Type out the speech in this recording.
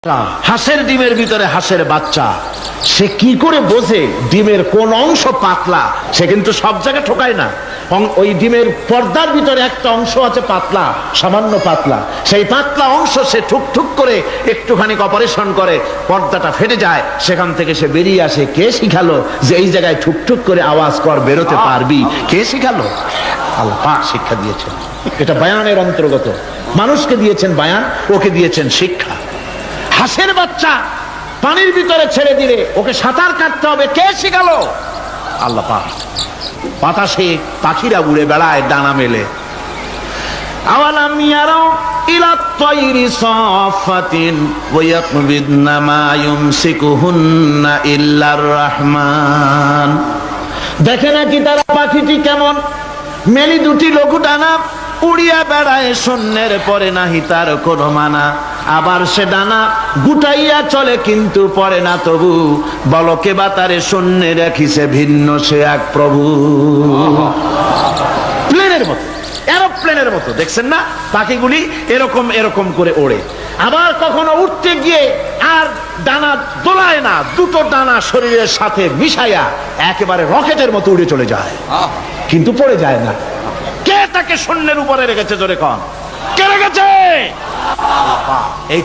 হাঁসের ডিমের ভিতরে হাঁসের বাচ্চা, সে কি করে বোঝে ডিমের কোন অংশ পাতলা? সে কিন্তু সব জায়গায় ঠোকায় না। ওই ডিমের পর্দার ভিতরে একটা অংশ আছে পাতলা, সামান্য পাতলা, সেই পাতলা অংশ সে ঠুক ঠুক করে একটুখানি অপারেশন করে, পর্দাটা ফেটে যায়, সেখান থেকে সে বেরিয়ে আসে। কে শিখালো যে এই জায়গায় ঠুক ঠুক করে আওয়াজ কর, বেরোতে পারবি? কে শিখালো? আল্লাহ পাক শিক্ষা দিয়েছেন। এটা বায়ানের অন্তর্গত। মানুষকে দিয়েছেন বায়ান, ওকে দিয়েছেন শিক্ষা। হাঁসের বাচ্চা পানির ভিতরে ছেড়ে দিলে ওকে সাঁতার কাটতে হবে, কে শিখালো? আল্লাহ পাক। বাতাসে পাখিরা উড়ে বেড়ায় ডানা মেলে। আওয়ালাম ইয়ারাও ইলা তায়রি সাফাতিন ওয়া ইয়াকবিদনা মা ইউমসিকুহুন্না ইল্লার রহমান। দেখে নাকি তারা পাখিটি কেমন? মেলি দুটি লঘু ডানা, উড়িয়া বেড়ায় শূন্যের পরে নাহি তার কোনো মানা। আবার সে ডানা গুটাইয়া চলে কিন্তু পরে না তবু, বলকে বাতারে শূন্যে রাখিছে ভিন্ন সে এক প্রভু। প্লেনের মতো, এরোপ্লেনের মতো, দেখছেন না পাখিগুলি এরকম এরকম করে ওড়ে। আবার কখনো উঠতে গিয়ে আর ডানা দোলায় না, দুটো ডানা শরীরের সাথে মিশাইয়া একেবারে রকেটের মতো উড়ে চলে যায়, কিন্তু পড়ে যায় না। কে তাকে শূন্যের উপরে রেখেছে? জোরে কন, কে রেখেছে? এই